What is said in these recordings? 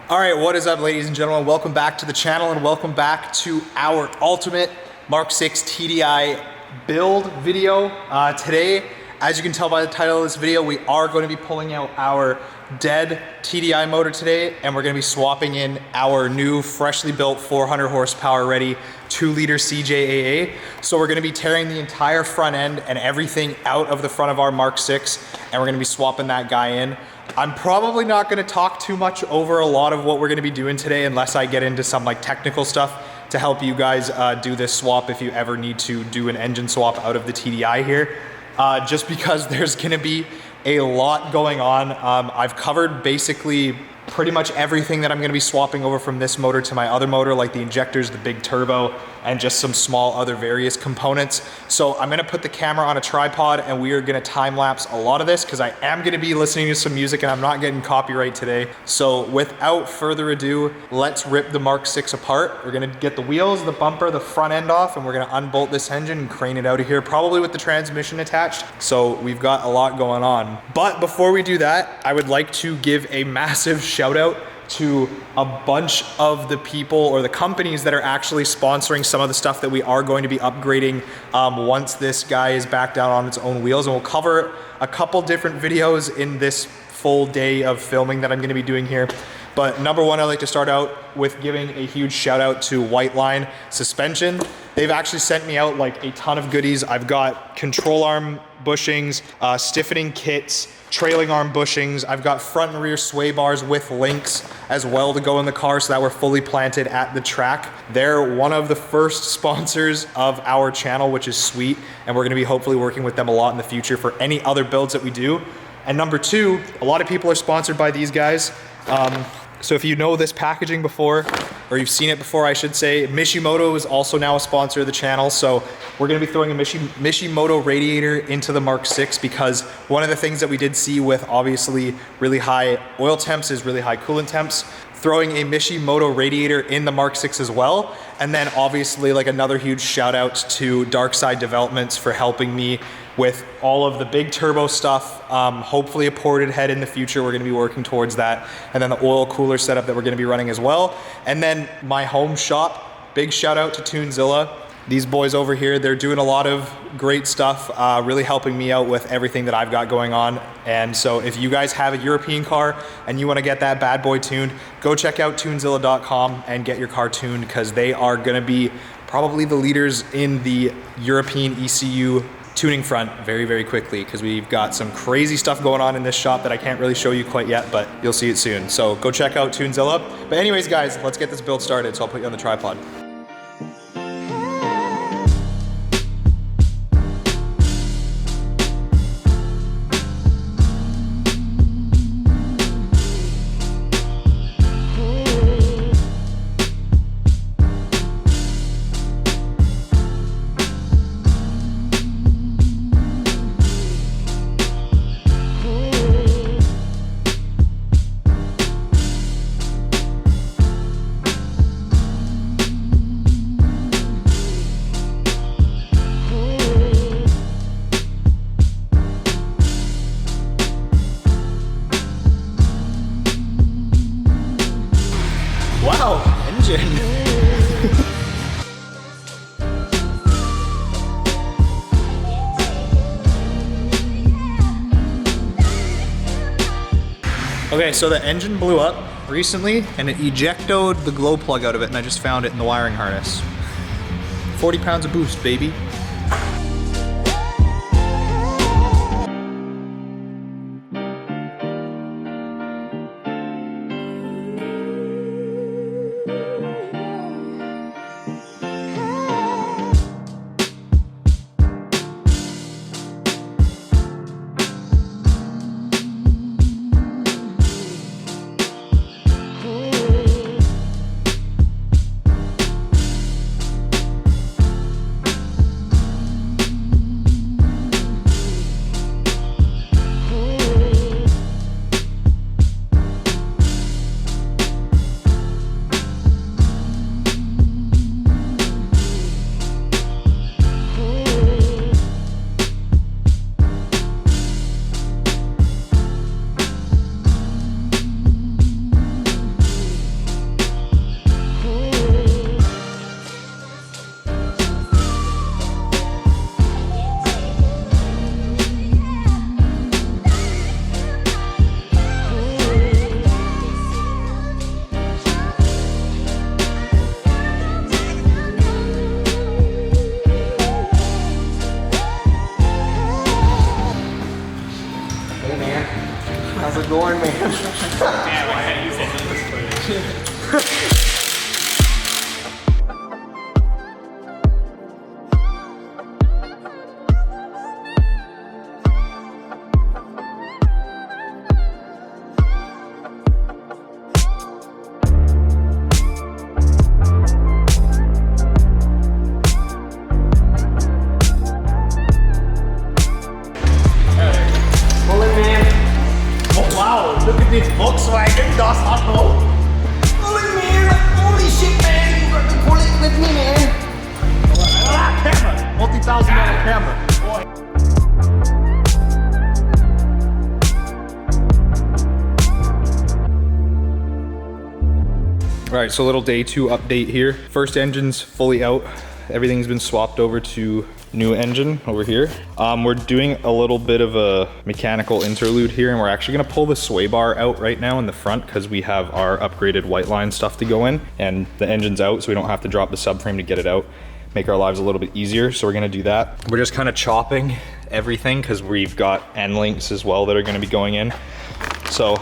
All right, what is up, ladies and gentlemen? Welcome back to the channel and welcome back to our ultimate Mark 6 TDI build video. Today, as you can tell by the title of this video, we are going to be pulling out our dead TDI motor today, and we're going to be swapping in our new freshly built 400 horsepower ready 2-liter CJAA. So we're going to be tearing the entire front end and everything out of the front of our Mark 6, and we're going to be swapping that guy in. I'm probably not going to talk too much over a lot of what we're going to be doing today unless I get into some like technical stuff to help you guys do this swap if you ever need to do an engine swap out of the TDI here. Just because there's going to be a lot going on. I've covered basically pretty much everything that I'm going to be swapping over from this motor to my other motor, like the injectors, the big turbo, and just some small other various components. So I'm going to put the camera on a tripod and we are going to time lapse a lot of this because I am going to be listening to some music and I'm not getting copyright today. So without further ado, let's rip the Mark 6 apart. We're going to get the wheels, the bumper, the front end off, and we're going to unbolt this engine and crane it out of here, probably with the transmission attached. So we've got a lot going on. But before we do that, I would like to give a massive shout out to a bunch of the people or the companies that are actually sponsoring some of the stuff that we are going to be upgrading once this guy is back down on its own wheels. And we'll cover a couple different videos in this full day of filming that I'm going to be doing here. But number one, I'd like to start out with giving a huge shout out to White Line Suspension. They've actually sent me out like a ton of goodies. I've got control arm bushings, stiffening kits, trailing arm bushings. I've got front and rear sway bars with links as well to go in the car so that we're fully planted at the track. They're one of the first sponsors of our channel, which is sweet. And we're gonna be hopefully working with them a lot in the future for any other builds that we do. And number two, a lot of people are sponsored by these guys. So if you know this packaging before, or you've seen it before, I should say, Mishimoto is also now a sponsor of the channel. So we're gonna be throwing a Mishimoto radiator into the Mark 6 because one of the things that we did see with obviously really high oil temps is really high coolant temps. Throwing a Mishimoto radiator in the Mark 6 as well. And then obviously like another huge shout out to Darkside Developments for helping me with all of the big turbo stuff, hopefully a ported head in the future. We're gonna be working towards that. And then the oil cooler setup that we're gonna be running as well. And then my home shop, big shout out to Tunezilla. These boys over here, they're doing a lot of great stuff, really helping me out with everything that I've got going on. And so if you guys have a European car and you wanna get that bad boy tuned, go check out tunezilla.com and get your car tuned because they are gonna be probably the leaders in the European ECU tuning front very, very quickly because we've got some crazy stuff going on in this shop that I can't really show you quite yet, but you'll see it soon. So go check out Tunezilla. But anyways, guys, let's get this build started. So I'll put you on the tripod. Wow, engine. Okay, so the engine blew up recently and it ejectoed the glow plug out of it and I just found it in the wiring harness. 40 pounds of boost, baby. Look at this Volkswagen Das Auto. Holy man, holy shit, man. You got to pull it with me, man. Camera, multi-$1,000 camera. All right, so a little day 2 update here. First engine's fully out. Everything's been swapped over to new engine over here. We're doing a little bit of a mechanical interlude here, and we're actually gonna pull the sway bar out right now in the front because we have our upgraded white line stuff to go in, and the engine's out, so we don't have to drop the subframe to get it out. Make our lives a little bit easier, so we're gonna do that. We're just kind of chopping everything because we've got end links as well that are gonna be going in. So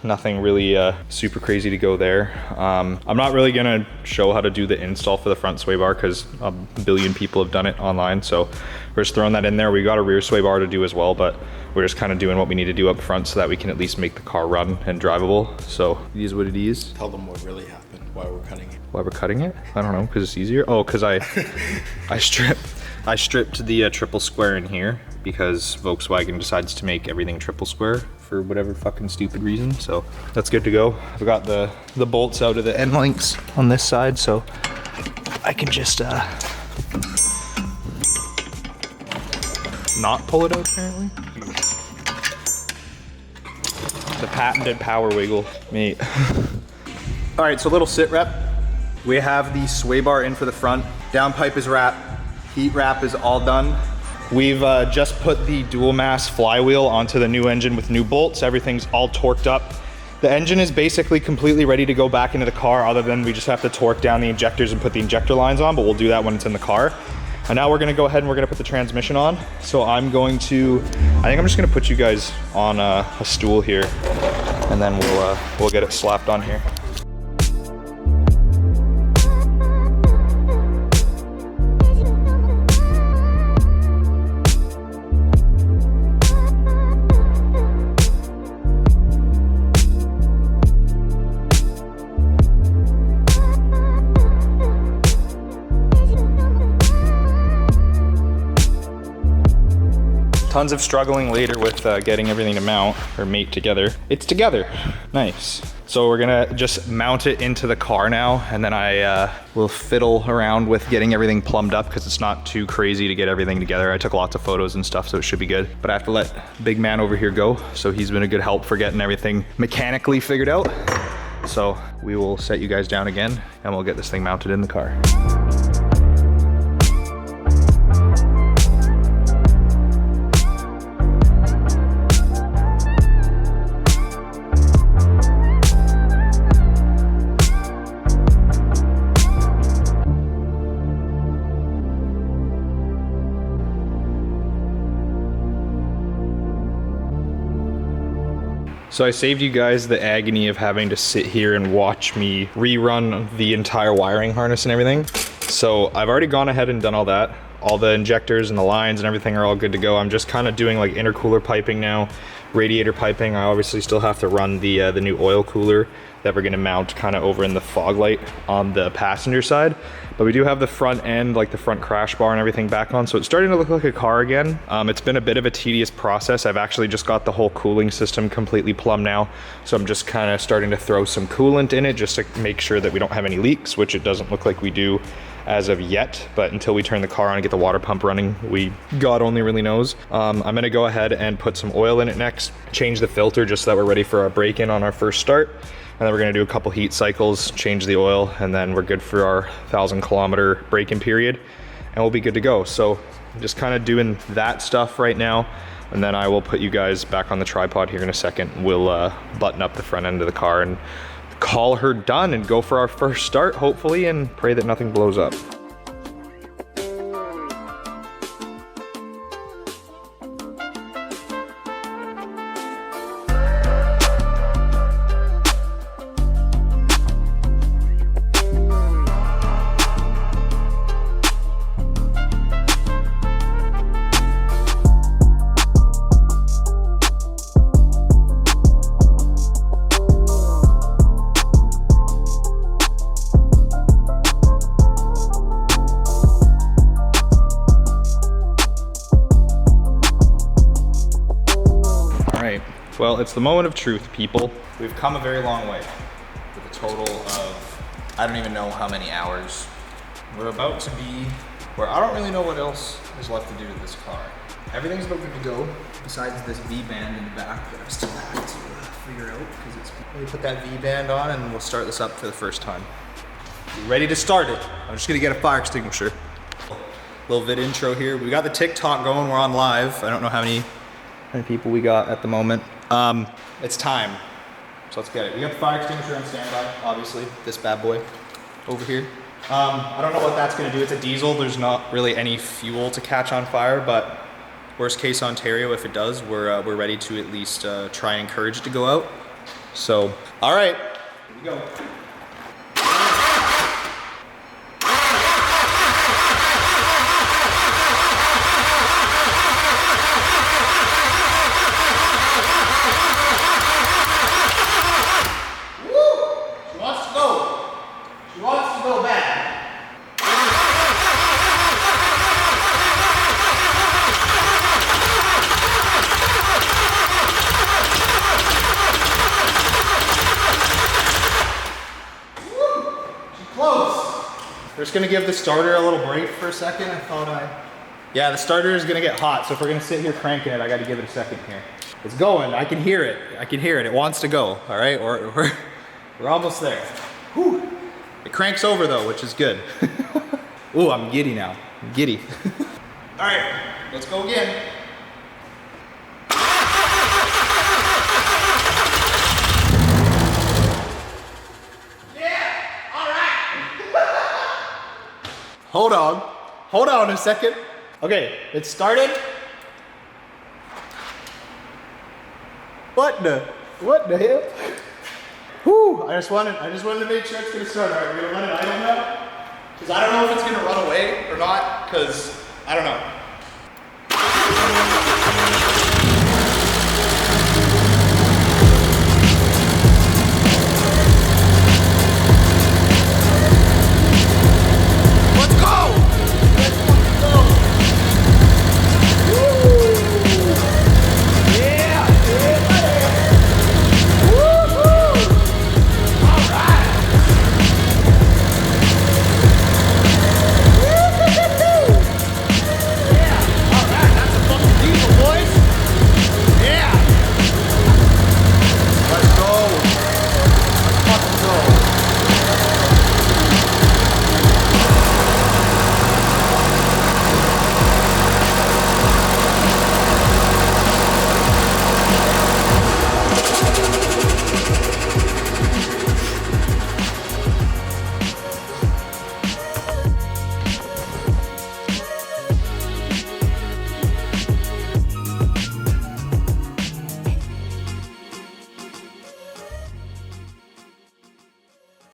nothing really super crazy to go there. I'm not really gonna show how to do the install for the front sway bar because a billion people have done it online, so we're just throwing that in there. We got a rear sway bar to do as well, but we're just kind of doing what we need to do up front so that we can at least make the car run and drivable. So it is what it is. Tell them what really happened, why we're cutting it. Why we're cutting it? I don't know, because it's easier. Oh, because I stripped the triple square in here because Volkswagen decides to make everything triple square for whatever fucking stupid reason. So that's good to go. I've got the bolts out of the end links on this side, so I can just not pull it out apparently. The patented power wiggle, mate. All right, so a little sit rep. We have the sway bar in for the front. Downpipe is wrapped. Heat wrap is all done. We've just put the dual mass flywheel onto the new engine with new bolts. Everything's all torqued up. The engine is basically completely ready to go back into the car, other than we just have to torque down the injectors and put the injector lines on, but we'll do that when it's in the car. And now we're gonna go ahead and we're gonna put the transmission on. So I think I'm just gonna put you guys on a stool here, and then we'll get it slapped on here. Tons of struggling later with getting everything to mount or mate together. It's together, nice. So we're gonna just mount it into the car now, and then I will fiddle around with getting everything plumbed up because it's not too crazy to get everything together. I took lots of photos and stuff, so it should be good. But I have to let big man over here go, so he's been a good help for getting everything mechanically figured out. So we will set you guys down again, and we'll get this thing mounted in the car. So I saved you guys the agony of having to sit here and watch me rerun the entire wiring harness and everything. So I've already gone ahead and done all that. All the injectors and the lines and everything are all good to go. I'm just kind of doing like intercooler piping now, radiator piping. I obviously still have to run the new oil cooler that we're gonna mount kind of over in the fog light on the passenger side. But we do have the front end, like the front crash bar and everything back on. So it's starting to look like a car again. It's been a bit of a tedious process. I've actually just got the whole cooling system completely plumbed now. So I'm just kind of starting to throw some coolant in it just to make sure that we don't have any leaks, which it doesn't look like we do as of yet, but until we turn the car on and get the water pump running, God only really knows. I'm gonna go ahead and put some oil in it next, change the filter just so that we're ready for our break-in on our first start. And then we're gonna do a couple heat cycles, change the oil, and then we're good for our 1,000-kilometer break-in period, and we'll be good to go. So I'm just kind of doing that stuff right now, and then I will put you guys back on the tripod here in a second. We'll button up the front end of the car and call her done and go for our first start, hopefully, and pray that nothing blows up. Well, it's the moment of truth, people. We've come a very long way with a total of, I don't even know how many hours. We're about to be where I don't really know what else is left to do to this car. Everything's about good to go, besides this V-band in the back that I still have to figure out, because it's, let me put that V-band on and we'll start this up for the first time. You ready to start it? I'm just gonna get a fire extinguisher. Little vid intro here. We got the TikTok going, we're on live. I don't know how many people we got at the moment. It's time, so let's get it. We got the fire extinguisher on standby, obviously, this bad boy over here. I don't know what that's gonna do. It's a diesel. There's not really any fuel to catch on fire, but worst case Ontario, if it does, we're ready to at least try and encourage it to go out. So, all right, here we go. We're just gonna give the starter a little break for a second. Yeah, the starter is gonna get hot, so if we're gonna sit here cranking it, I gotta give it a second here. It's going, I can hear it. I can hear it, it wants to go, all right? We're almost there. Whew. It cranks over though, which is good. Ooh, I'm giddy now, I'm giddy. All right, let's go again. Hold on a second. Okay, it started. What the hell? Whew, I just wanted to make sure it's gonna start. All right, we're gonna let it idle now. Cause I don't know if it's gonna run away or not, cause I don't know.